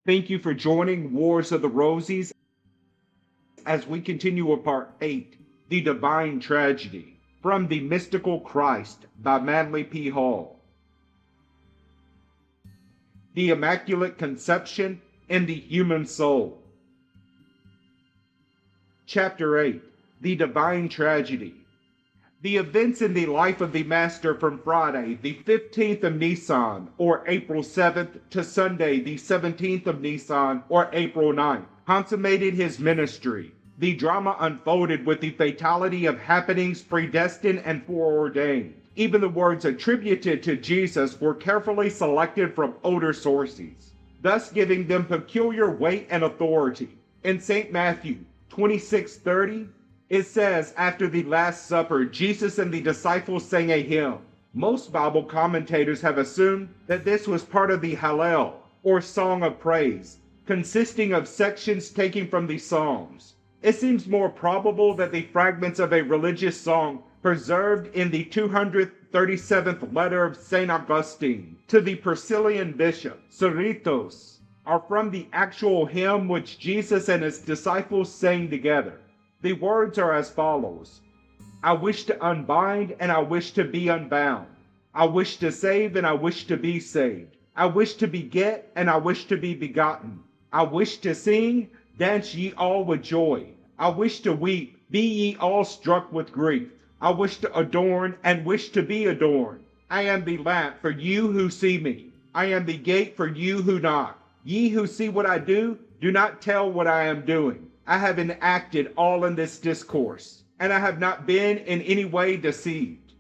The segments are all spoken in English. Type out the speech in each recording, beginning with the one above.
Thank you for joining Wars of the Rosies as we continue with part 8, The Divine Tragedy, from The Mystical Christ by Manly P. Hall. The Immaculate Conception in the Human Soul. Chapter 8, The Divine Tragedy. The events in the life of the Master from Friday, the 15th of Nisan, or April 7th, to Sunday, the 17th of Nisan, or April 9th, consummated his ministry. The drama unfolded with the fatality of happenings predestined and foreordained. Even the words attributed to Jesus were carefully selected from older sources, thus giving them peculiar weight and authority. In St. Matthew 26:30, it says, after the Last Supper, Jesus and the disciples sang a hymn. Most Bible commentators have assumed that this was part of the Hallel, or Song of Praise, consisting of sections taken from the Psalms. It seems more probable that the fragments of a religious song preserved in the 237th letter of St. Augustine to the Priscillian bishop, Cerritos, are from the actual hymn which Jesus and his disciples sang together. The words are as follows: I wish to unbind and I wish to be unbound. I wish to save and I wish to be saved. I wish to beget and I wish to be begotten. I wish to sing, dance ye all with joy. I wish to weep, be ye all struck with grief. I wish to adorn and wish to be adorned. I am the lamp for you who see me. I am the gate for you who knock. Ye who see what I do not tell what I am doing. I have enacted all in this discourse, and I have not been in any way deceived.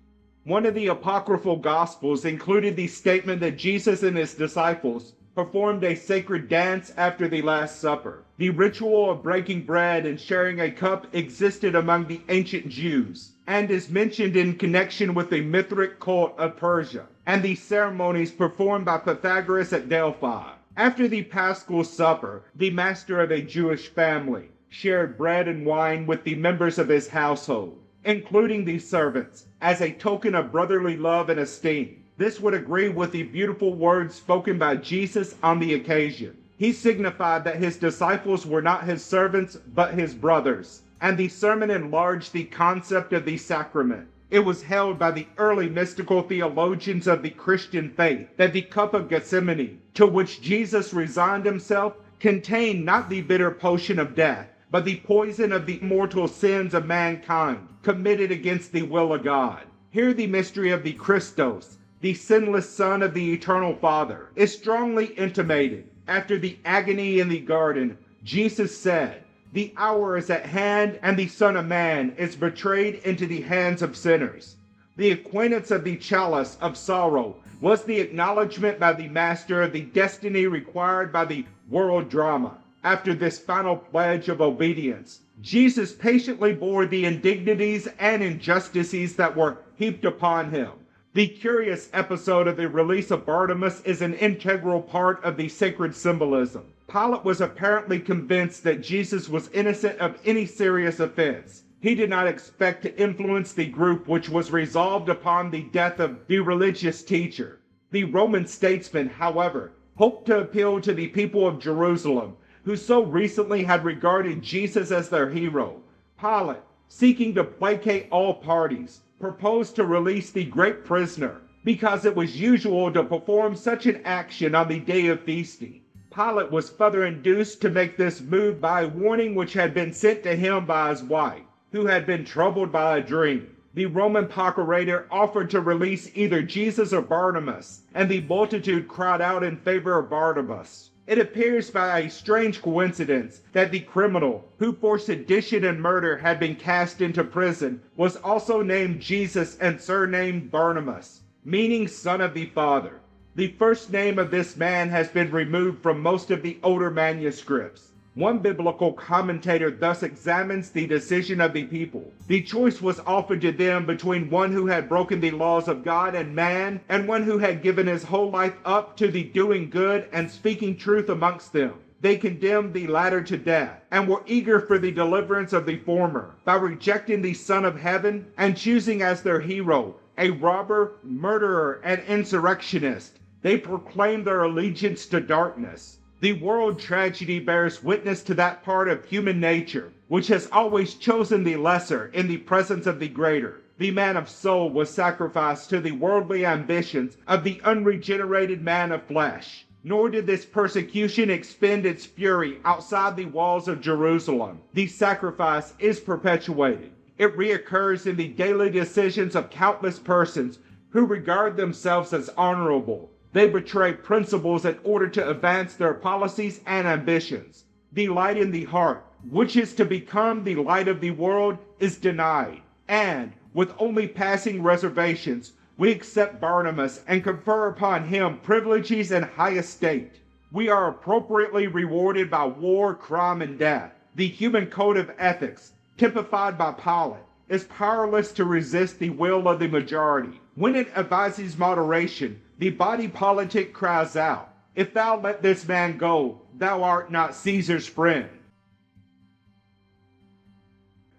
One of the apocryphal Gospels included the statement that Jesus and his disciples performed a sacred dance after the Last Supper. The ritual of breaking bread and sharing a cup existed among the ancient Jews, and is mentioned in connection with the Mithric cult of Persia, and the ceremonies performed by Pythagoras at Delphi. After the Paschal Supper, the master of a Jewish family shared bread and wine with the members of his household, including the servants, as a token of brotherly love and esteem. This would agree with the beautiful words spoken by Jesus on the occasion. He signified that his disciples were not his servants, but his brothers, and the sermon enlarged the concept of the sacrament. It was held by the early mystical theologians of the Christian faith that the cup of Gethsemane, to which Jesus resigned himself, contained not the bitter potion of death, but the poison of the mortal sins of mankind committed against the will of God. Here the mystery of the Christos, the sinless Son of the Eternal Father, is strongly intimated. After the agony in the garden, Jesus said, the hour is at hand, and the Son of Man is betrayed into the hands of sinners. The acquaintance of the chalice of sorrow was the acknowledgement by the Master of the destiny required by the world drama. After this final pledge of obedience, Jesus patiently bore the indignities and injustices that were heaped upon him. The curious episode of the release of Barnabas is an integral part of the sacred symbolism. Pilate was apparently convinced that Jesus was innocent of any serious offense. He did not expect to influence the group which was resolved upon the death of the religious teacher. The Roman statesman, however, hoped to appeal to the people of Jerusalem, who so recently had regarded Jesus as their hero. Pilate, seeking to placate all parties, proposed to release the great prisoner, because it was usual to perform such an action on the day of feasting. Pilate was further induced to make this move by a warning which had been sent to him by his wife, who had been troubled by a dream. The Roman procurator offered to release either Jesus or Barnabas, and the multitude cried out in favor of Barnabas. It appears by a strange coincidence that the criminal, who for sedition and murder had been cast into prison, was also named Jesus and surnamed Barnabas, meaning son of the Father. The first name of this man has been removed from most of the older manuscripts. One biblical commentator thus examines the decision of the people. The choice was offered to them between one who had broken the laws of God and man, and one who had given his whole life up to the doing good and speaking truth amongst them. They condemned the latter to death, and were eager for the deliverance of the former, by rejecting the Son of Heaven and choosing as their hero a robber, murderer, and insurrectionist. They proclaimed their allegiance to darkness. The world tragedy bears witness to that part of human nature which has always chosen the lesser in the presence of the greater. The man of soul was sacrificed to the worldly ambitions of the unregenerated man of flesh. Nor did this persecution expend its fury outside the walls of Jerusalem. The sacrifice is perpetuated. It reoccurs in the daily decisions of countless persons who regard themselves as honorable. They betray principles in order to advance their policies and ambitions. The light in the heart, which is to become the light of the world, is denied. And, with only passing reservations, we accept Barnabas and confer upon him privileges and high estate. We are appropriately rewarded by war, crime, and death. The human code of ethics, typified by Pilate, is powerless to resist the will of the majority. When it advises moderation, the body politic cries out, "If thou let this man go, thou art not Caesar's friend."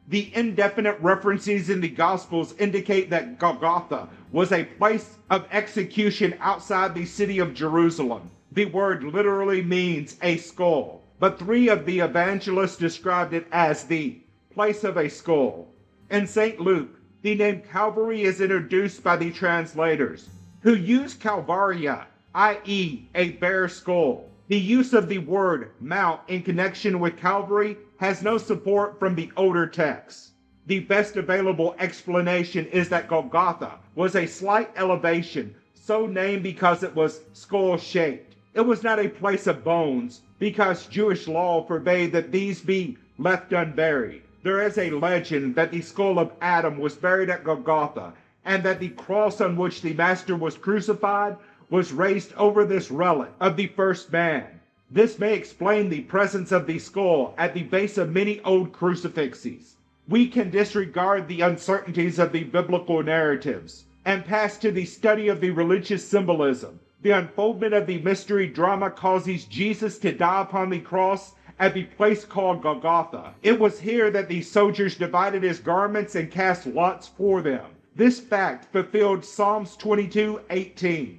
The indefinite references in the Gospels indicate that Golgotha was a place of execution outside the city of Jerusalem. The word literally means a skull, but three of the evangelists described it as the place of a skull. In St. Luke, the name Calvary is introduced by the translators, who use Calvaria, i.e., a bare skull. The use of the word mount in connection with Calvary has no support from the older texts. The best available explanation is that Golgotha was a slight elevation, so named because it was skull-shaped. It was not a place of bones, because Jewish law forbade that these be left unburied. There is a legend that the skull of Adam was buried at Golgotha, and that the cross on which the Master was crucified was raised over this relic of the first man. This may explain the presence of the skull at the base of many old crucifixes. We can disregard the uncertainties of the biblical narratives and pass to the study of the religious symbolism. The unfoldment of the mystery drama causes Jesus to die upon the cross at the place called Golgotha. It was here that the soldiers divided his garments and cast lots for them. This fact fulfilled Psalms 22:18.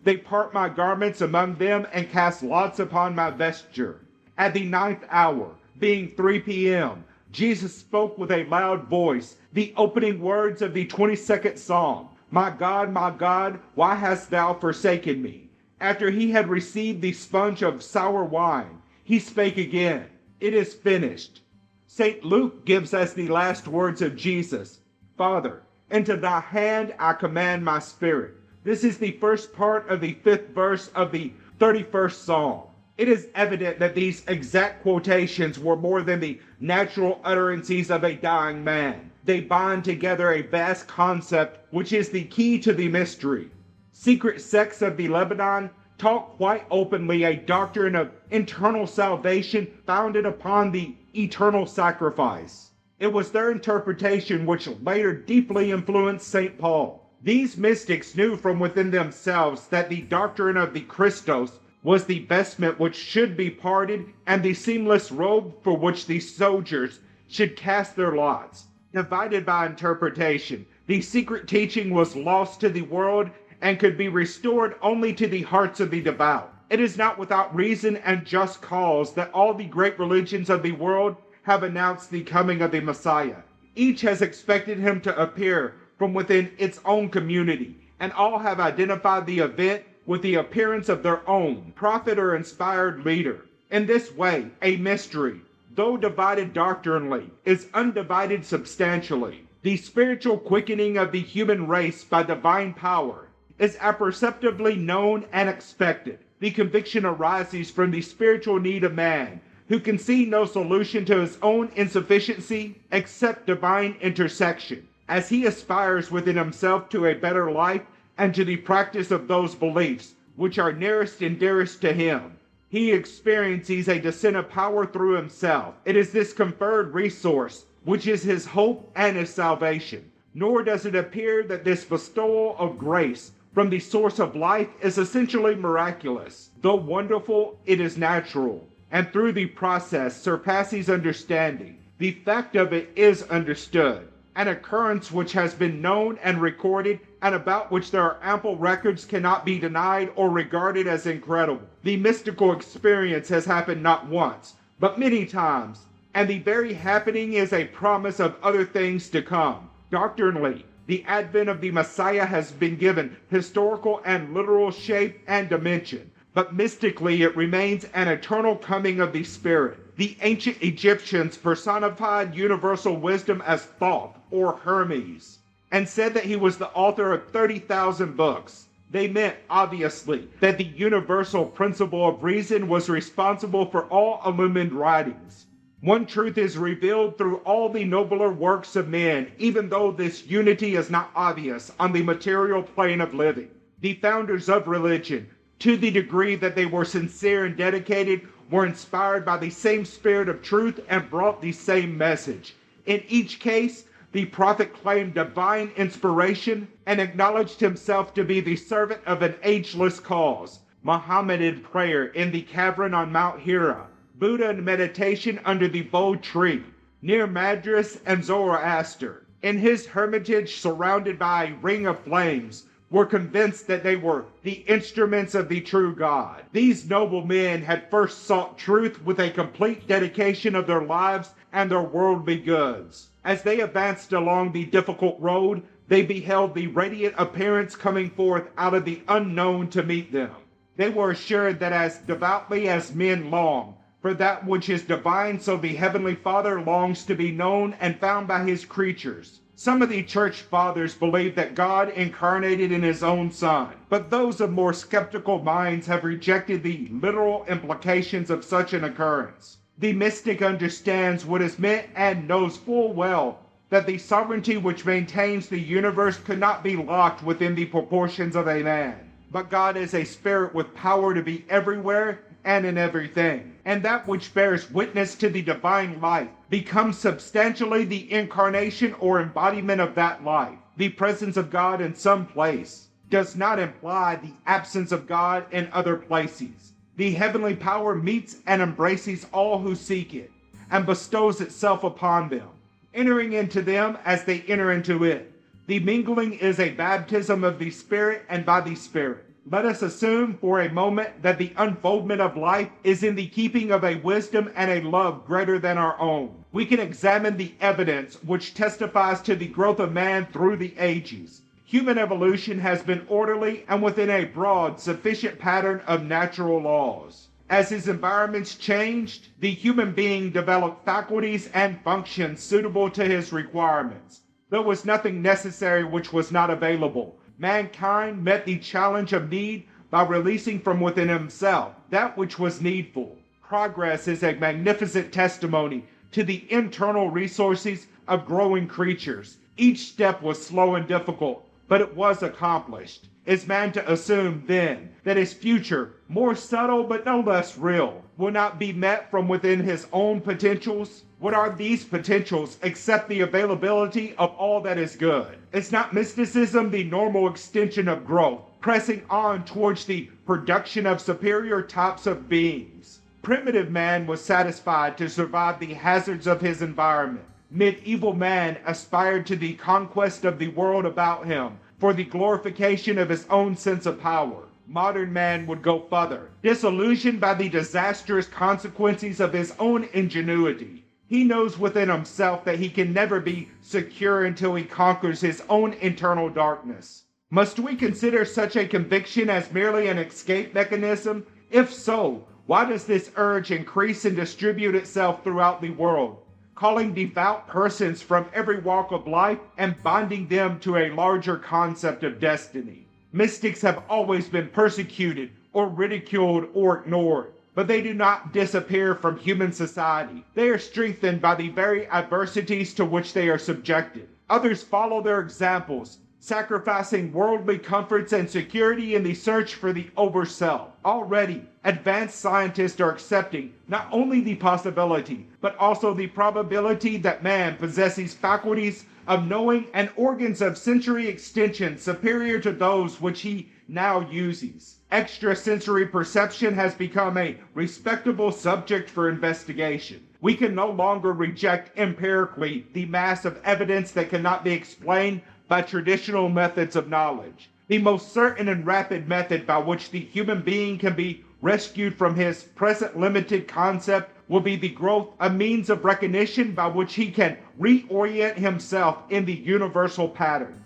They part my garments among them and cast lots upon my vesture. At the 9th hour, being 3 p.m., Jesus spoke with a loud voice the opening words of the 22nd Psalm, my God, why hast thou forsaken me?" After he had received the sponge of sour wine, he spake again, "It is finished." St. Luke gives us the last words of Jesus, "Father, into thy hand I command my spirit." This is the first part of the 5th verse of the 31st Psalm. It is evident that these exact quotations were more than the natural utterances of a dying man. They bind together a vast concept which is the key to the mystery. Secret sects of the Lebanon taught quite openly a doctrine of internal salvation founded upon the eternal sacrifice. It was their interpretation which later deeply influenced St. Paul. These mystics knew from within themselves that the doctrine of the Christos was the vestment which should be parted and the seamless robe for which the soldiers should cast their lots. Divided by interpretation, the secret teaching was lost to the world and could be restored only to the hearts of the devout. It is not without reason and just cause that all the great religions of the world have announced the coming of the Messiah. Each has expected him to appear from within its own community, and all have identified the event with the appearance of their own prophet or inspired leader. In this way, a mystery, though divided doctrinally, is undivided substantially. The spiritual quickening of the human race by divine power is apperceptibly known and expected. The conviction arises from the spiritual need of man, who can see no solution to his own insufficiency except divine intercession. As he aspires within himself to a better life and to the practice of those beliefs which are nearest and dearest to him, he experiences a descent of power through himself. It is this conferred resource which is his hope and his salvation. Nor does it appear that this bestowal of grace from the source of life is essentially miraculous. Though wonderful, it is natural, and through the process surpasses understanding. The fact of it is understood. an occurrence which has been known and recorded, and about which there are ample records cannot be denied or regarded as incredible. The mystical experience has happened not once, but many times, and the very happening is a promise of other things to come. Doctrinally, the advent of the Messiah has been given historical and literal shape and dimension, but mystically it remains an eternal coming of the Spirit. The ancient Egyptians personified universal wisdom as Thoth or Hermes, and said that he was the author of 30,000 books. They meant, obviously, that the universal principle of reason was responsible for all illumined writings. One truth is revealed through all the nobler works of men, even though this unity is not obvious on the material plane of living. The founders of religion, to the degree that they were sincere and dedicated, were inspired by the same spirit of truth and brought the same message. In each case, the prophet claimed divine inspiration and acknowledged himself to be the servant of an ageless cause. Muhammad in prayer in the cavern on Mount Hira, Buddha in meditation under the Bo tree, near Madras and Zoroaster, in his hermitage surrounded by a ring of flames, were convinced that they were the instruments of the true God. These noble men had first sought truth with a complete dedication of their lives and their worldly goods. As they advanced along the difficult road, they beheld the radiant appearance coming forth out of the unknown to meet them. They were assured that as devoutly as men long for that which is divine, so the Heavenly Father longs to be known and found by his creatures. Some of the church fathers believe that God incarnated in his own Son, but those of more skeptical minds have rejected the literal implications of such an occurrence. The mystic understands what is meant and knows full well that the sovereignty which maintains the universe could not be locked within the proportions of a man. But God is a spirit with power to be everywhere and in everything, and that which bears witness to the divine life becomes substantially the incarnation or embodiment of that life. The presence of God in some place does not imply the absence of God in other places. The heavenly power meets and embraces all who seek it, and bestows itself upon them, entering into them as they enter into it. The mingling is a baptism of the Spirit and by the Spirit. Let us assume for a moment that the unfoldment of life is in the keeping of a wisdom and a love greater than our own. We can examine the evidence which testifies to the growth of man through the ages. Human evolution has been orderly and within a broad, sufficient pattern of natural laws. As his environments changed, the human being developed faculties and functions suitable to his requirements. There was nothing necessary which was not available. Mankind met the challenge of need by releasing from within himself that which was needful. Progress is a magnificent testimony to the internal resources of growing creatures. Each step was slow and difficult, but it was accomplished. Is man to assume, then, that his future, more subtle but no less real, will not be met from within his own potentials? What are these potentials except the availability of all that is good? Is not mysticism the normal extension of growth, pressing on towards the production of superior types of beings? Primitive man was satisfied to survive the hazards of his environment. Medieval man aspired to the conquest of the world about him for the glorification of his own sense of power. Modern man would go further, disillusioned by the disastrous consequences of his own ingenuity. He knows within himself that he can never be secure until he conquers his own internal darkness. Must we consider such a conviction as merely an escape mechanism? If so, why does this urge increase and distribute itself throughout the world, calling devout persons from every walk of life and binding them to a larger concept of destiny? Mystics have always been persecuted or ridiculed or ignored, but they do not disappear from human society. They are strengthened by the very adversities to which they are subjected. Others follow their examples, sacrificing worldly comforts and security in the search for the overself. Already, advanced scientists are accepting not only the possibility, but also the probability that man possesses faculties of knowing and organs of sensory extension superior to those which he now uses. Extrasensory perception has become a respectable subject for investigation. We can no longer reject empirically the mass of evidence that cannot be explained by traditional methods of knowledge. The most certain and rapid method by which the human being can be rescued from his present limited concept will be the growth of means of recognition by which he can reorient himself in the universal pattern.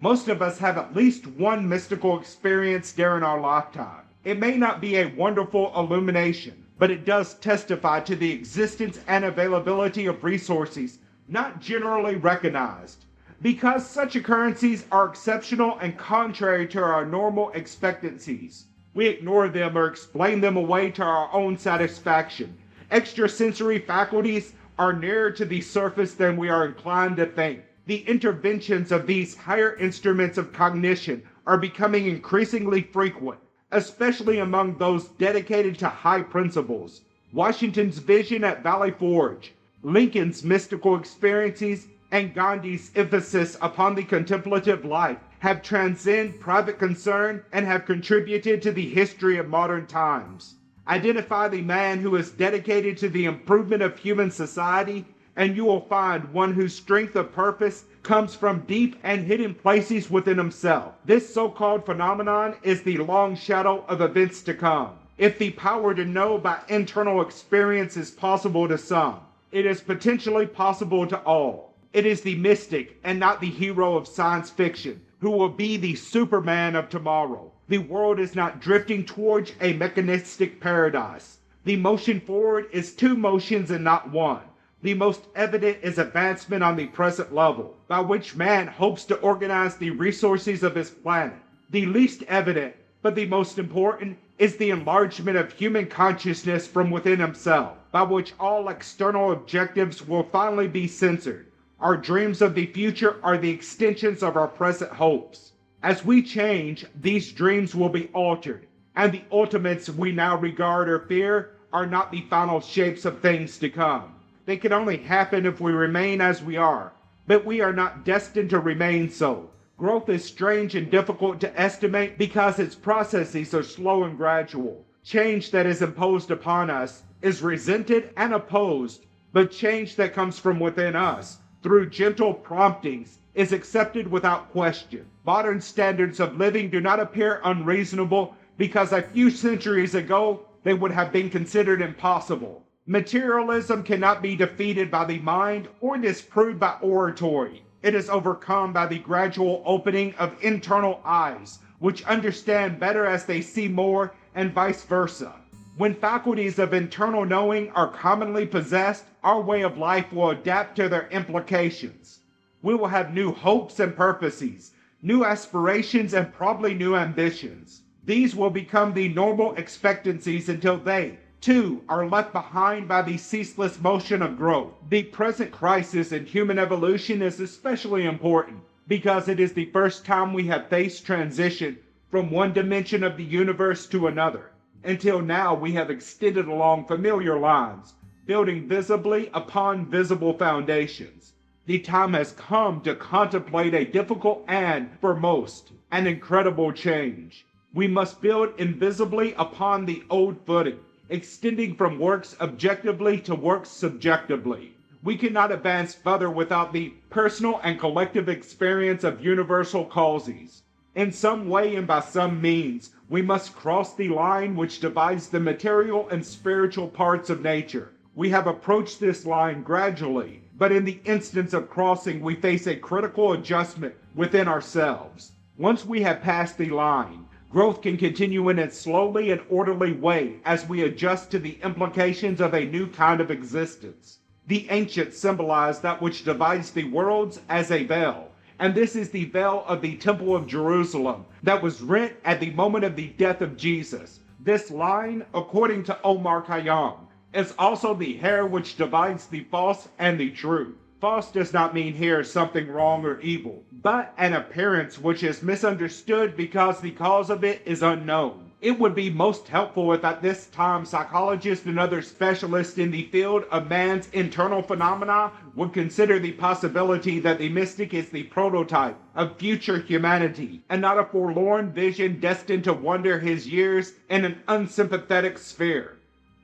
Most of us have at least one mystical experience during our lifetime. It may not be a wonderful illumination, but it does testify to the existence and availability of resources not generally recognized. Because such occurrences are exceptional and contrary to our normal expectancies, we ignore them or explain them away to our own satisfaction. Extrasensory faculties are nearer to the surface than we are inclined to think. The interventions of these higher instruments of cognition are becoming increasingly frequent, especially among those dedicated to high principles. Washington's vision at Valley Forge, Lincoln's mystical experiences, and Gandhi's emphasis upon the contemplative life have transcended private concern and have contributed to the history of modern times. Identify the man who is dedicated to the improvement of human society, and you will find one whose strength of purpose comes from deep and hidden places within himself. This so-called phenomenon is the long shadow of events to come. If the power to know by internal experience is possible to some, it is potentially possible to all. It is the mystic and not the hero of science fiction who will be the Superman of tomorrow. The world is not drifting towards a mechanistic paradise. The motion forward is two motions and not one. The most evident is advancement on the present level, by which man hopes to organize the resources of his planet. The least evident, but the most important, is the enlargement of human consciousness from within himself, by which all external objectives will finally be censored. Our dreams of the future are the extensions of our present hopes. As we change, these dreams will be altered, and the ultimates we now regard or fear are not the final shapes of things to come. They can only happen if we remain as we are, but we are not destined to remain so. Growth is strange and difficult to estimate because its processes are slow and gradual. Change that is imposed upon us is resented and opposed, but change that comes from within us, through gentle promptings, is accepted without question. Modern standards of living do not appear unreasonable because a few centuries ago they would have been considered impossible. Materialism cannot be defeated by the mind or disproved by oratory. It is overcome by the gradual opening of internal eyes, which understand better as they see more, and vice versa. When faculties of internal knowing are commonly possessed, our way of life will adapt to their implications. We will have new hopes and purposes, new aspirations, and probably new ambitions. These will become the normal expectancies until they, too, are left behind by the ceaseless motion of growth. The present crisis in human evolution is especially important because it is the first time we have faced transition from one dimension of the universe to another. Until now, we have extended along familiar lines, building visibly upon visible foundations. The time has come to contemplate a difficult and, for most, an incredible change. We must build invisibly upon the old footing, extending from works objectively to works subjectively. We cannot advance further without the personal and collective experience of universal causes. In some way and by some means, we must cross the line which divides the material and spiritual parts of nature. We have approached this line gradually, but in the instance of crossing, we face a critical adjustment within ourselves. Once we have passed the line, growth can continue in its slowly and orderly way as we adjust to the implications of a new kind of existence. The ancients symbolized that which divides the worlds as a veil, and this is the veil of the Temple of Jerusalem that was rent at the moment of the death of Jesus. This line, according to Omar Khayyam, is also the hair which divides the false and the true. False does not mean here something wrong or evil, but an appearance which is misunderstood because the cause of it is unknown. It would be most helpful if at this time psychologists and other specialists in the field of man's internal phenomena would consider the possibility that the mystic is the prototype of future humanity and not a forlorn vision destined to wander his years in an unsympathetic sphere.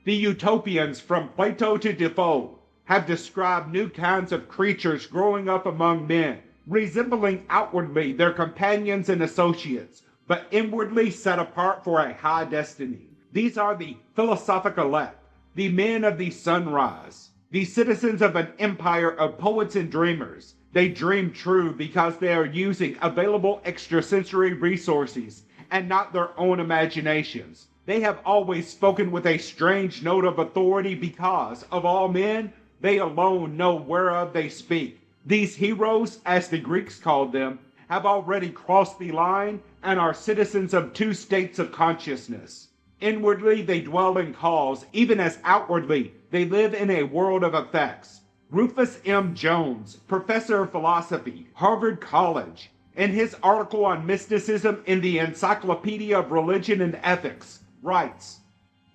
The utopians from Plato to Defoe have described new kinds of creatures growing up among men, resembling outwardly their companions and associates, but inwardly set apart for a high destiny. These are the philosophic elect, the men of the sunrise, the citizens of an empire of poets and dreamers. They dream true because they are using available extrasensory resources and not their own imaginations. They have always spoken with a strange note of authority because, of all men, they alone know whereof they speak. These heroes, as the Greeks called them, have already crossed the line and are citizens of two states of consciousness. Inwardly they dwell in cause, even as outwardly they live in a world of effects. Rufus M. Jones, professor of philosophy, Harvard College, in his article on mysticism in the Encyclopedia of Religion and Ethics, writes,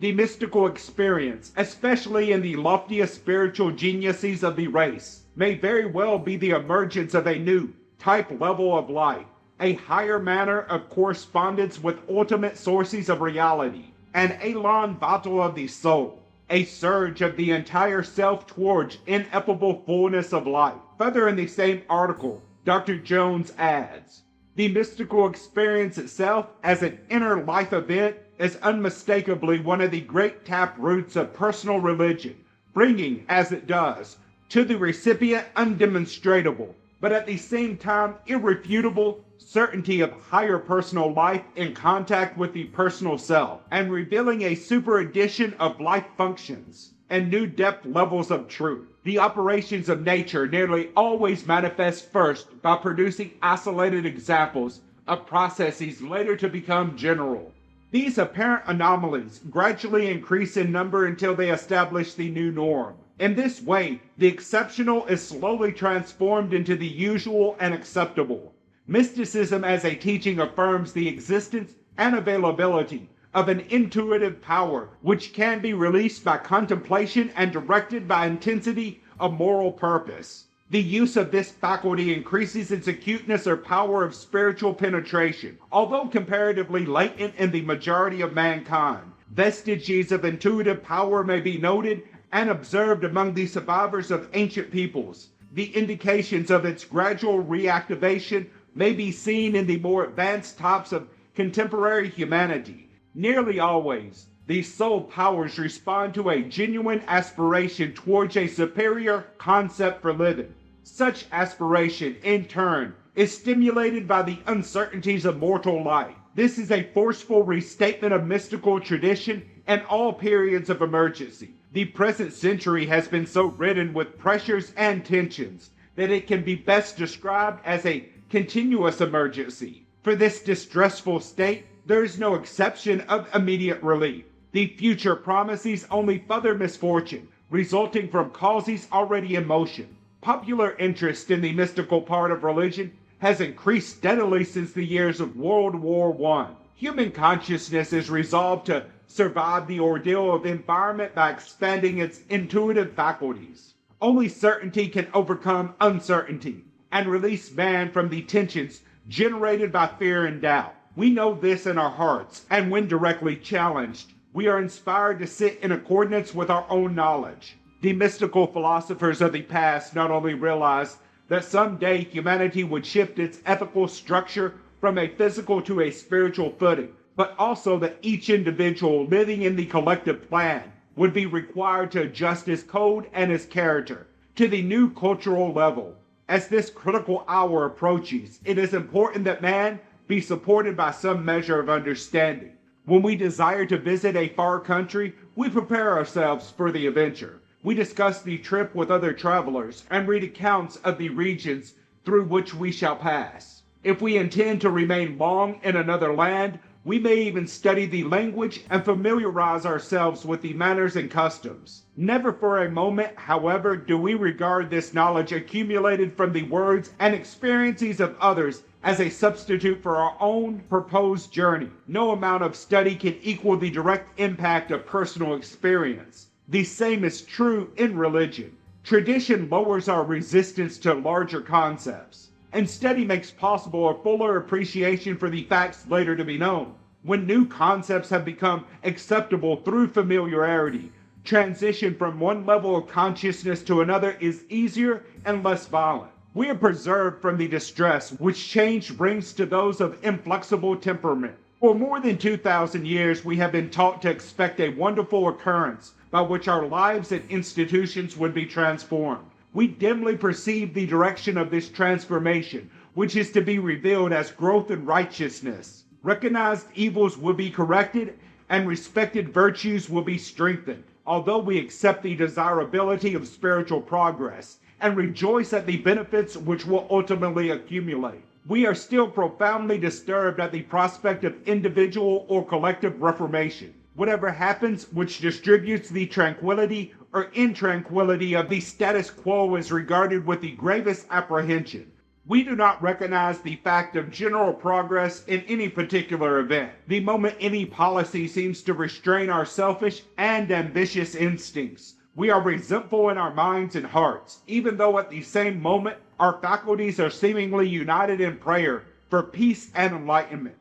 "The mystical experience, especially in the loftiest spiritual geniuses of the race, may very well be the emergence of a new type level of life, a higher manner of correspondence with ultimate sources of reality, an élan vital of the soul, a surge of the entire self towards ineffable fullness of life." Further in the same article, Dr. Jones adds, "The mystical experience itself as an inner life event is unmistakably one of the great tap roots of personal religion, bringing, as it does, to the recipient undemonstrable, but at the same time irrefutable certainty of higher personal life in contact with the personal self, and revealing a superaddition of life functions and new depth levels of truth. The operations of nature nearly always manifest first by producing isolated examples of processes later to become general. These apparent anomalies gradually increase in number until they establish the new norm. In this way, the exceptional is slowly transformed into the usual and acceptable. Mysticism as a teaching affirms the existence and availability of an intuitive power which can be released by contemplation and directed by intensity of moral purpose. The use of this faculty increases its acuteness or power of spiritual penetration. Although comparatively latent in the majority of mankind, vestiges of intuitive power may be noted and observed among the survivors of ancient peoples. The indications of its gradual reactivation may be seen in the more advanced types of contemporary humanity. Nearly always, these soul powers respond to a genuine aspiration towards a superior concept for living. Such aspiration, in turn, is stimulated by the uncertainties of mortal life. This is a forceful restatement of mystical tradition and all periods of emergency. The present century has been so ridden with pressures and tensions that it can be best described as a continuous emergency. For this distressful state, there is no exception of immediate relief. The future promises only further misfortune, resulting from causes already in motion. Popular interest in the mystical part of religion has increased steadily since the years of World War I. Human consciousness is resolved to survive the ordeal of environment by expanding its intuitive faculties. Only certainty can overcome uncertainty and release man from the tensions generated by fear and doubt. We know this in our hearts, and when directly challenged, we are inspired to sit in accordance with our own knowledge. The mystical philosophers of the past not only realized that someday humanity would shift its ethical structure from a physical to a spiritual footing, but also that each individual living in the collective plan would be required to adjust his code and his character to the new cultural level. As this critical hour approaches, it is important that man be supported by some measure of understanding. When we desire to visit a far country, we prepare ourselves for the adventure. We discuss the trip with other travelers and read accounts of the regions through which we shall pass. If we intend to remain long in another land, we may even study the language and familiarize ourselves with the manners and customs. Never for a moment, however, do we regard this knowledge accumulated from the words and experiences of others as a substitute for our own proposed journey. No amount of study can equal the direct impact of personal experience. The same is true in religion. Tradition lowers our resistance to larger concepts, and study makes possible a fuller appreciation for the facts later to be known. When new concepts have become acceptable through familiarity, Transition from one level of consciousness to another is easier and less violent. We are preserved from the distress which change brings to those of inflexible temperament. For more than 2,000 years, we have been taught to expect a wonderful occurrence by which our lives and institutions would be transformed. We dimly perceive the direction of this transformation, which is to be revealed as growth in righteousness. Recognized evils will be corrected, and respected virtues will be strengthened. Although we accept the desirability of spiritual progress and rejoice at the benefits which will ultimately accumulate, we are still profoundly disturbed at the prospect of individual or collective reformation. Whatever happens which distributes the tranquility or intranquility of the status quo is regarded with the gravest apprehension. We do not recognize the fact of general progress in any particular event. The moment any policy seems to restrain our selfish and ambitious instincts, we are resentful in our minds and hearts, even though at the same moment our faculties are seemingly united in prayer for peace and enlightenment.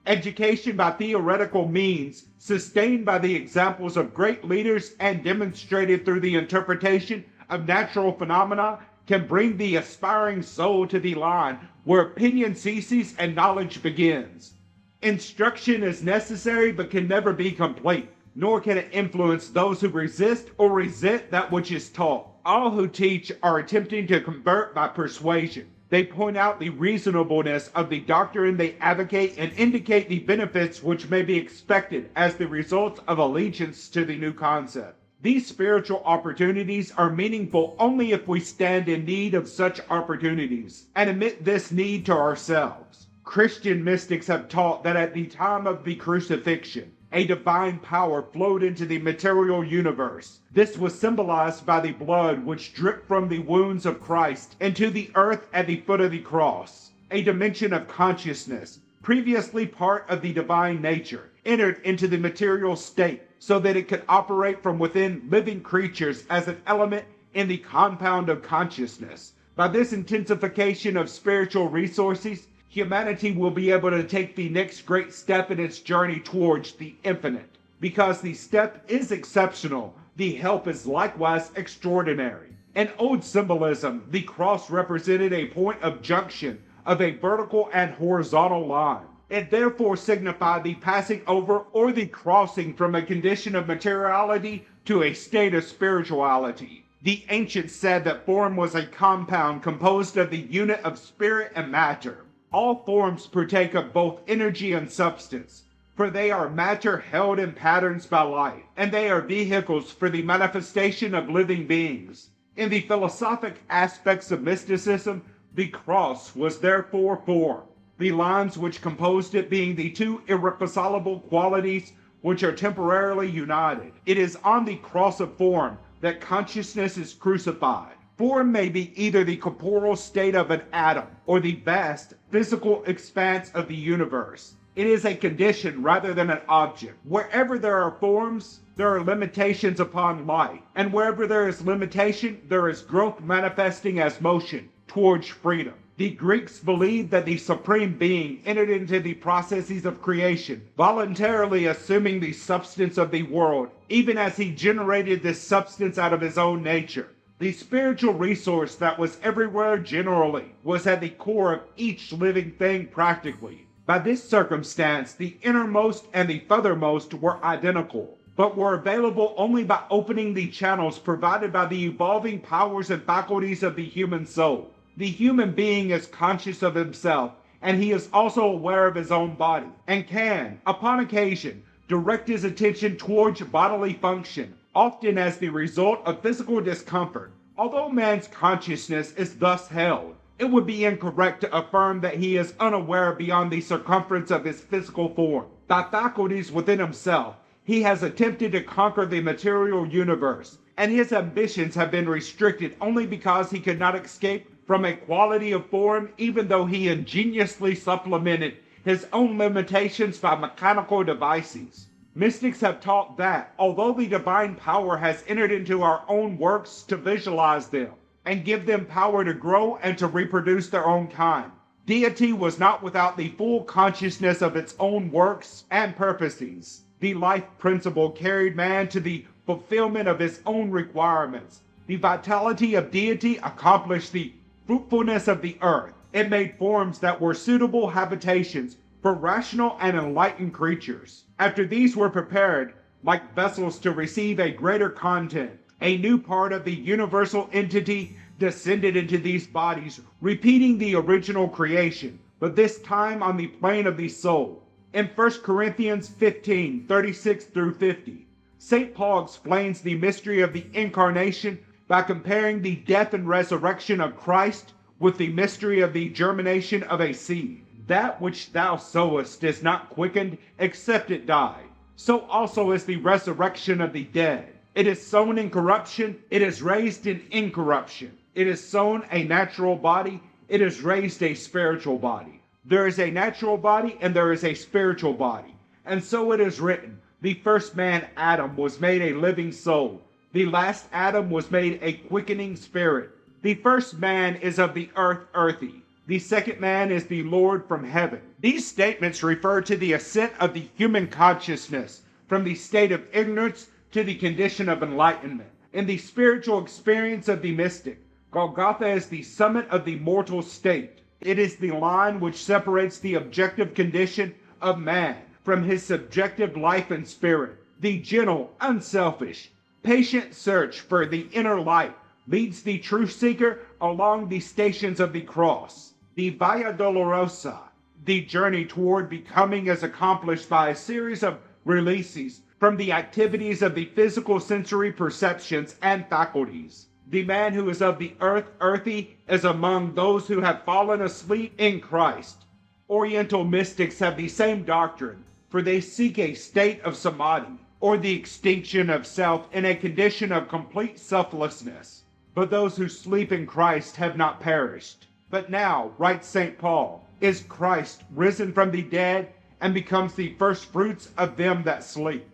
Education by theoretical means, sustained by the examples of great leaders and demonstrated through the interpretation of natural phenomena, can bring the aspiring soul to the line where opinion ceases and knowledge begins. Instruction is necessary but can never be complete, nor can it influence those who resist or resent that which is taught. All who teach are attempting to convert by persuasion. They point out the reasonableness of the doctrine they advocate and indicate the benefits which may be expected as the result of allegiance to the new concept. These spiritual opportunities are meaningful only if we stand in need of such opportunities and admit this need to ourselves. Christian mystics have taught that at the time of the crucifixion, a divine power flowed into the material universe. This was symbolized by the blood which dripped from the wounds of Christ into the earth at the foot of the cross. A dimension of consciousness, previously part of the divine nature, entered into the material state so that it could operate from within living creatures as an element in the compound of consciousness. By this intensification of spiritual resources, humanity will be able to take the next great step in its journey towards the infinite. Because the step is exceptional, the help is likewise extraordinary. In old symbolism, the cross represented a point of junction of a vertical and horizontal line. It therefore signified the passing over or the crossing from a condition of materiality to a state of spirituality. The ancients said that form was a compound composed of the unit of spirit and matter. All forms partake of both energy and substance, for they are matter held in patterns by life, and they are vehicles for the manifestation of living beings. In the philosophic aspects of mysticism, the cross was therefore form, the lines which composed it being the two irreconcilable qualities which are temporarily united. It is on the cross of form that consciousness is crucified. Form may be either the corporeal state of an atom or the vast physical expanse of the universe. It is a condition rather than an object. Wherever there are forms, there are limitations upon life, and wherever there is limitation, there is growth manifesting as motion towards freedom. The Greeks believed that the Supreme Being entered into the processes of creation, voluntarily assuming the substance of the world, even as he generated this substance out of his own nature. The spiritual resource that was everywhere generally was at the core of each living thing practically. By this circumstance, the innermost and the furthermost were identical, but were available only by opening the channels provided by the evolving powers and faculties of the human soul. The human being is conscious of himself, and he is also aware of his own body, and can, upon occasion, direct his attention towards bodily function, often as the result of physical discomfort. Although man's consciousness is thus held, it would be incorrect to affirm that he is unaware beyond the circumference of his physical form. By faculties within himself, he has attempted to conquer the material universe, and his ambitions have been restricted only because he could not escape from a quality of form, even though he ingeniously supplemented his own limitations by mechanical devices. Mystics have taught that, although the divine power has entered into our own works to visualize them and give them power to grow and to reproduce their own kind, deity was not without the full consciousness of its own works and purposes. The life principle carried man to the fulfillment of his own requirements. The vitality of deity accomplished the fruitfulness of the earth. It made forms that were suitable habitations for rational and enlightened creatures. After these were prepared, like vessels to receive a greater content, a new part of the universal entity descended into these bodies, repeating the original creation, but this time on the plane of the soul. In 1 Corinthians 15:36 through 50, St. Paul explains the mystery of the incarnation by comparing the death and resurrection of Christ with the mystery of the germination of a seed. That which thou sowest is not quickened except it die. So also is the resurrection of the dead. It is sown in corruption, it is raised in incorruption. It is sown a natural body, it is raised a spiritual body. There is a natural body and there is a spiritual body. And so it is written, the first man, Adam, was made a living soul. The last Adam was made a quickening spirit. The first man is of the earth, earthy. The second man is the Lord from heaven. These statements refer to the ascent of the human consciousness from the state of ignorance to the condition of enlightenment. In the spiritual experience of the mystic, Golgotha is the summit of the mortal state. It is the line which separates the objective condition of man from his subjective life and spirit. The gentle, unselfish, patient search for the inner light leads the truth seeker along the stations of the cross. The Via Dolorosa, the journey toward becoming, is accomplished by a series of releases from the activities of the physical sensory perceptions and faculties. The man who is of the earth, earthy, is among those who have fallen asleep in Christ. Oriental mystics have the same doctrine, for they seek a state of samadhi, or the extinction of self in a condition of complete selflessness. But those who sleep in Christ have not perished. But now, writes St. Paul, is Christ risen from the dead and becomes the first fruits of them that sleep.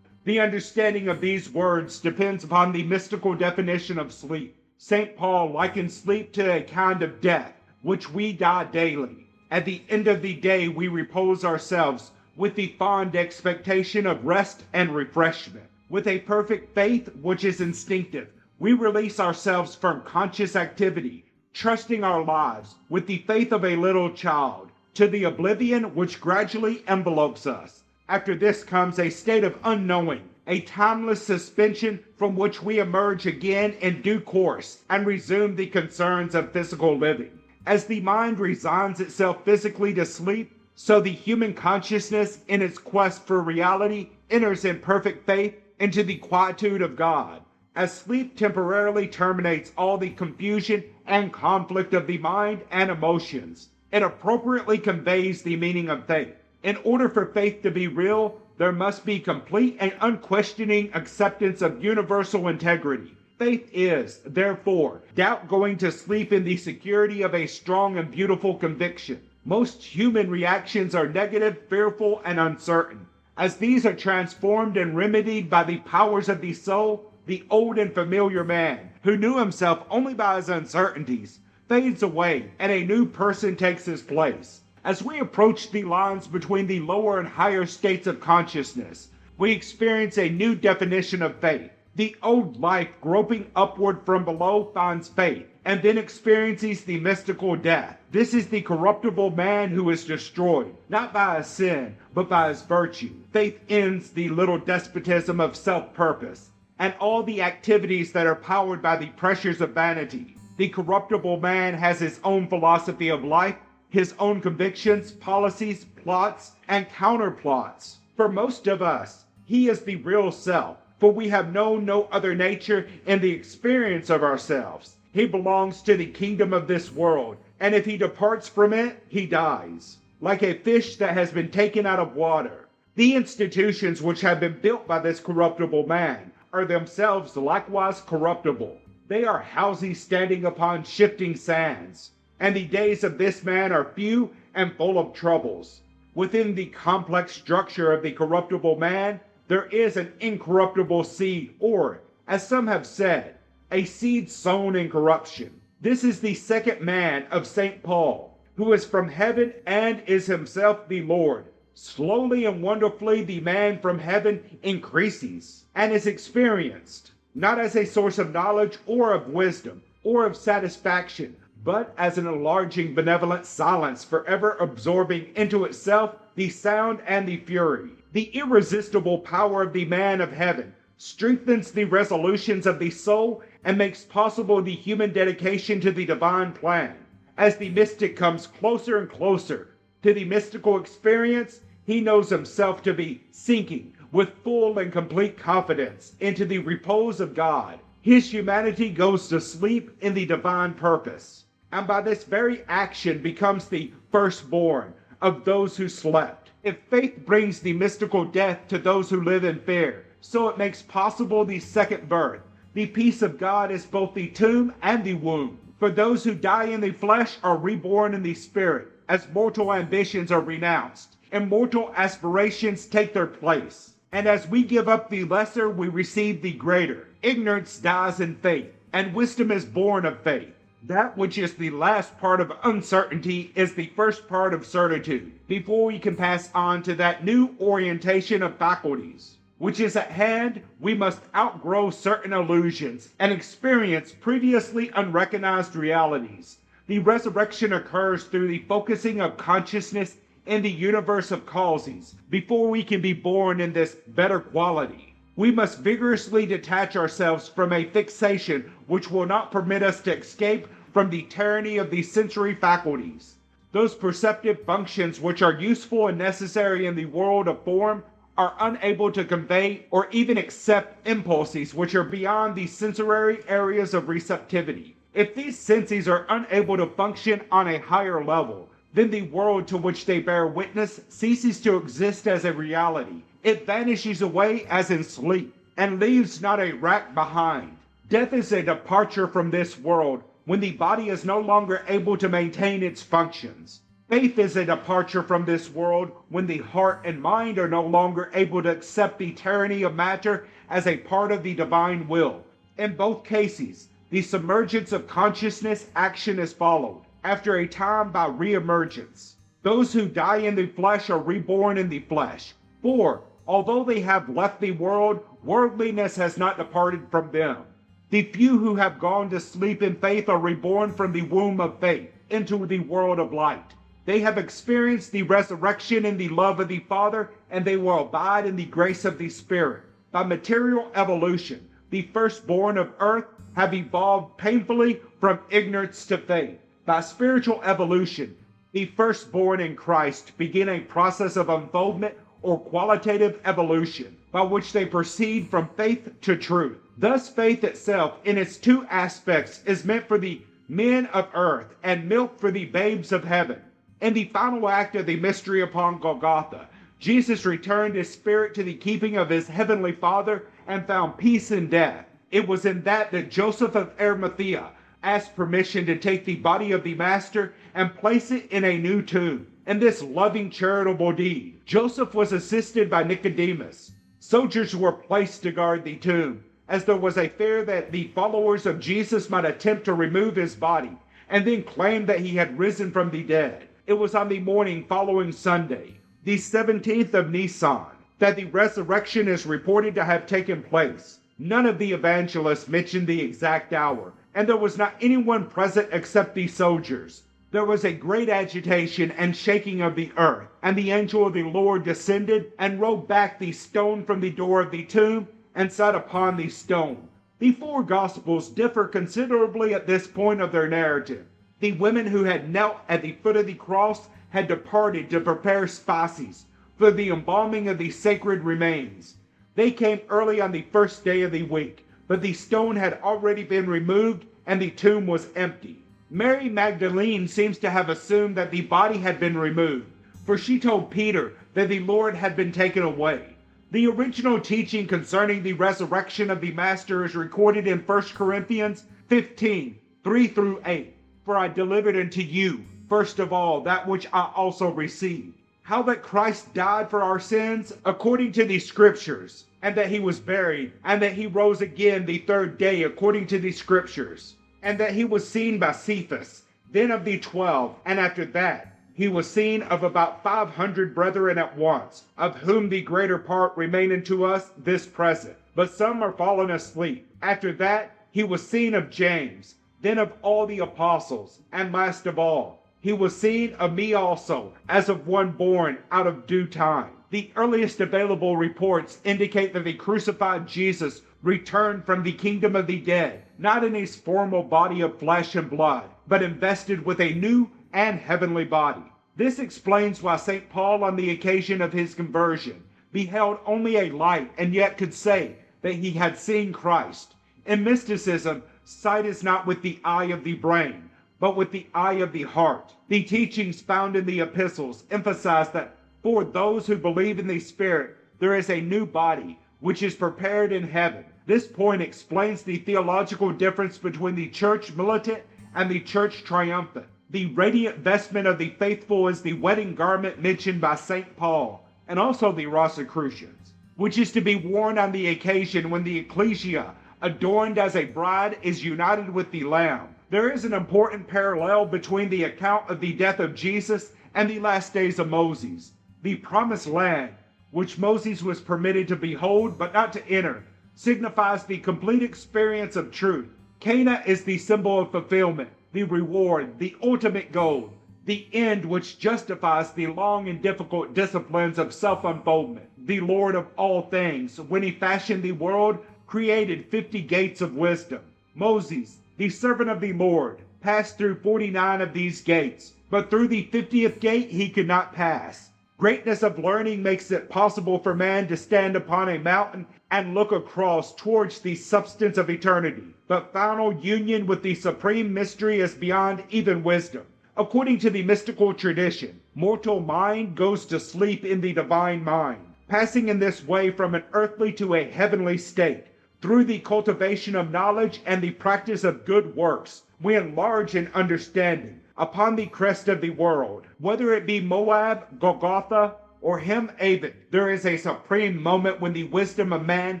The understanding of these words depends upon the mystical definition of sleep. St. Paul likens sleep to a kind of death, which we die daily. At the end of the day, we repose ourselves with the fond expectation of rest and refreshment. With a perfect faith which is instinctive, we release ourselves from conscious activity, trusting our lives with the faith of a little child to the oblivion which gradually envelopes us. After this comes a state of unknowing, a timeless suspension from which we emerge again in due course and resume the concerns of physical living. As the mind resigns itself physically to sleep, so the human consciousness in its quest for reality enters in perfect faith into the quietude of God. As sleep temporarily terminates all the confusion and conflict of the mind and emotions, it appropriately conveys the meaning of faith. In order for faith to be real, there must be complete and unquestioning acceptance of universal integrity. Faith is, therefore, doubt going to sleep in the security of a strong and beautiful conviction. Most human reactions are negative, fearful, and uncertain. As these are transformed and remedied by the powers of the soul, the old and familiar man, who knew himself only by his uncertainties, fades away and a new person takes his place. As we approach the lines between the lower and higher states of consciousness, we experience a new definition of faith. The old life groping upward from below finds faith, and then experiences the mystical death. This is the corruptible man who is destroyed, not by his sin, but by his virtue. Faith ends the little despotism of self-purpose, and all the activities that are powered by the pressures of vanity. The corruptible man has his own philosophy of life, his own convictions, policies, plots, and counterplots. For most of us, he is the real self, for we have known no other nature in the experience of ourselves. He belongs to the kingdom of this world, and if he departs from it, he dies, like a fish that has been taken out of water. The institutions which have been built by this corruptible man are themselves likewise corruptible. They are houses standing upon shifting sands, and the days of this man are few and full of troubles. Within the complex structure of the corruptible man, there is an incorruptible seed, or, as some have said, a seed sown in corruption. This is the second man of St. Paul, who is from heaven and is himself the Lord, Slowly and wonderfully, the man from heaven increases and is experienced, not as a source of knowledge or of wisdom or of satisfaction, but as an enlarging benevolent silence forever absorbing into itself the sound and the fury. The irresistible power of the man of heaven strengthens the resolutions of the soul and makes possible the human dedication to the divine plan. As the mystic comes closer and closer to the mystical experience, he knows himself to be sinking with full and complete confidence into the repose of God. His humanity goes to sleep in the divine purpose, and by this very action becomes the firstborn of those who slept. If faith brings the mystical death to those who live in fear, so it makes possible the second birth. The peace of God is both the tomb and the womb. For those who die in the flesh are reborn in the spirit, as mortal ambitions are renounced. Immortal aspirations take their place. And as we give up the lesser, we receive the greater. Ignorance dies in faith, and wisdom is born of faith. That which is the last part of uncertainty is the first part of certitude, before we can pass on to that new orientation of faculties, which is at hand. We must outgrow certain illusions and experience previously unrecognized realities. The resurrection occurs through the focusing of consciousness in the universe of causes, before we can be born in this better quality. We must vigorously detach ourselves from a fixation which will not permit us to escape from the tyranny of the sensory faculties. Those perceptive functions which are useful and necessary in the world of form are unable to convey or even accept impulses which are beyond the sensory areas of receptivity. If these senses are unable to function on a higher level, then the world to which they bear witness ceases to exist as a reality. It vanishes away as in sleep, and leaves not a rack behind. Death is a departure from this world when the body is no longer able to maintain its functions. Faith is a departure from this world when the heart and mind are no longer able to accept the tyranny of matter as a part of the divine will. In both cases, the submergence of consciousness action is followed, after a time, by re-emergence. Those who die in the flesh are reborn in the flesh. For, although they have left the world, worldliness has not departed from them. The few who have gone to sleep in faith are reborn from the womb of faith into the world of light. They have experienced the resurrection in the love of the Father, and they will abide in the grace of the Spirit. By material evolution, the firstborn of earth have evolved painfully from ignorance to faith. By spiritual evolution, the firstborn in Christ begin a process of unfoldment or qualitative evolution, by which they proceed from faith to truth. Thus faith itself, in its two aspects, is meant for the men of earth and milk for the babes of heaven. In the final act of the mystery upon Golgotha, Jesus returned his spirit to the keeping of his heavenly Father and found peace in death. It was in that Joseph of Arimathea asked permission to take the body of the Master and place it in a new tomb. In this loving charitable deed, Joseph was assisted by Nicodemus. Soldiers were placed to guard the tomb, as there was a fear that the followers of Jesus might attempt to remove his body and then claim that he had risen from the dead. It was on the morning following Sunday, the 17th of Nisan, that the resurrection is reported to have taken place. None of the evangelists mentioned the exact hour, and there was not anyone present except the soldiers. There was a great agitation and shaking of the earth, and the angel of the Lord descended and rolled back the stone from the door of the tomb and sat upon the stone. The four Gospels differ considerably at this point of their narrative. The women who had knelt at the foot of the cross had departed to prepare spices for the embalming of the sacred remains. They came early on the first day of the week, but the stone had already been removed and the tomb was empty. Mary Magdalene seems to have assumed that the body had been removed, for she told Peter that the Lord had been taken away. The original teaching concerning the resurrection of the Master is recorded in 1 Corinthians 15, 3-8. For I delivered unto you, first of all, that which I also received, how that Christ died for our sins according to the Scriptures, and that he was buried, and that he rose again the third day according to the Scriptures, and that he was seen by Cephas, then of the 12, and after that, He was seen of about 500 brethren at once, of whom the greater part remain unto us this present, but some are fallen asleep. After that, he was seen of James, then of all the apostles, and last of all, he was seen of me also, as of one born out of due time. The earliest available reports indicate that the crucified Jesus returned from the kingdom of the dead, not in his formal body of flesh and blood, but invested with a new and heavenly body. This explains why St. Paul, on the occasion of his conversion, beheld only a light and yet could say that he had seen Christ. In mysticism, sight is not with the eye of the brain, but with the eye of the heart. The teachings found in the epistles emphasize that for those who believe in the Spirit, there is a new body, which is prepared in heaven. This point explains the theological difference between the church militant and the church triumphant. The radiant vestment of the faithful is the wedding garment mentioned by St. Paul, and also the Rosicrucians, which is to be worn on the occasion when the ecclesia, adorned as a bride, is united with the Lamb. There is an important parallel between the account of the death of Jesus and the last days of Moses. The promised land, which Moses was permitted to behold but not to enter, signifies the complete experience of truth. Cana is the symbol of fulfillment, the reward, the ultimate goal, the end which justifies the long and difficult disciplines of self-unfoldment. The Lord of all things, when he fashioned the world, created 50 gates of wisdom. Moses, the servant of the Lord, passed through 49 of these gates, but through the 50th gate he could not pass. Greatness of learning makes it possible for man to stand upon a mountain and look across towards the substance of eternity. But final union with the supreme mystery is beyond even wisdom. According to the mystical tradition, mortal mind goes to sleep in the divine mind, passing in this way from an earthly to a heavenly state. Through the cultivation of knowledge and the practice of good works, we enlarge in understanding upon the crest of the world. Whether it be Moab, Golgotha, or Hem Aven, there is a supreme moment when the wisdom of man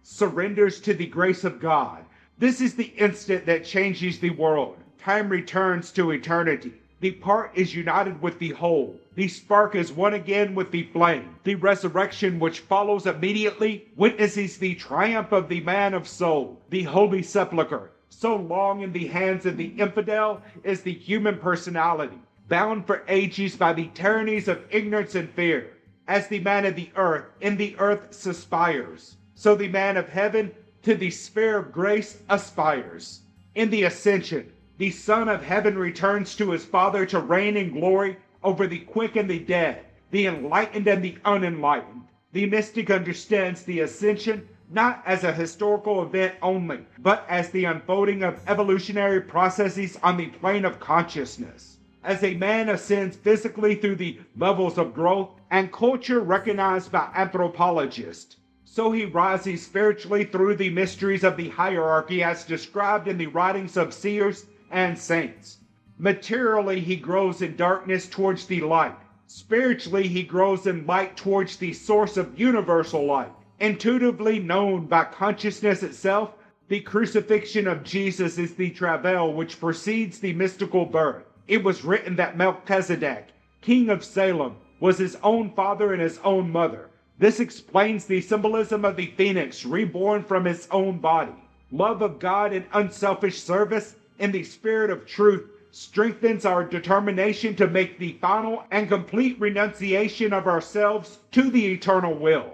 surrenders to the grace of God. This is the instant that changes the world. Time returns to eternity. The part is united with the whole. The spark is one again with the flame. The resurrection which follows immediately witnesses the triumph of the man of soul. The holy sepulchre, so long in the hands of the infidel, is the human personality, bound for ages by the tyrannies of ignorance and fear. As the man of the earth in the earth suspires, so the man of heaven to the sphere of grace aspires. In the ascension, the Son of Heaven returns to his Father to reign in glory over the quick and the dead, the enlightened and the unenlightened. The mystic understands the ascension not as a historical event only, but as the unfolding of evolutionary processes on the plane of consciousness. As a man ascends physically through the levels of growth and culture recognized by anthropologists, so he rises spiritually through the mysteries of the hierarchy as described in the writings of seers and saints. Materially, he grows in darkness towards the light. Spiritually, he grows in light towards the source of universal light. Intuitively known by consciousness itself, the crucifixion of Jesus is the travail which precedes the mystical birth. It was written that Melchizedek, king of Salem, was his own father and his own mother. This explains the symbolism of the phoenix reborn from his own body. Love of God and unselfish service in the spirit of truth strengthens our determination to make the final and complete renunciation of ourselves to the eternal will.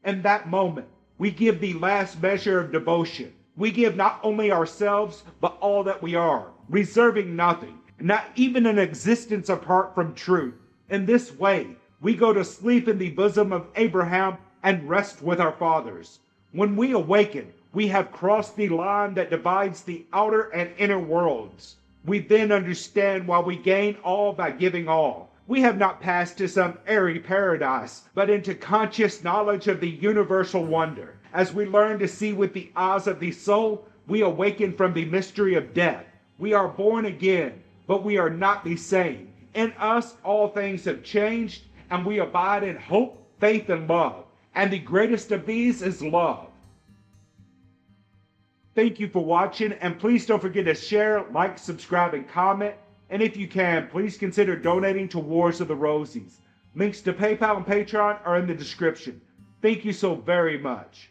In that moment, we give the last measure of devotion. We give not only ourselves, but all that we are, reserving nothing, not even an existence apart from truth. In this way, we go to sleep in the bosom of Abraham and rest with our fathers. When we awaken, we have crossed the line that divides the outer and inner worlds. We then understand why we gain all by giving all. We have not passed to some airy paradise, but into conscious knowledge of the universal wonder. As we learn to see with the eyes of the soul, we awaken from the mystery of death. We are born again, but we are not the same. In us, all things have changed, and we abide in hope, faith, and love. And the greatest of these is love. Thank you for watching, and please don't forget to share, like, subscribe, and comment. And if you can, please consider donating to Wars of the Rosies. Links to PayPal and Patreon are in the description. Thank you so very much.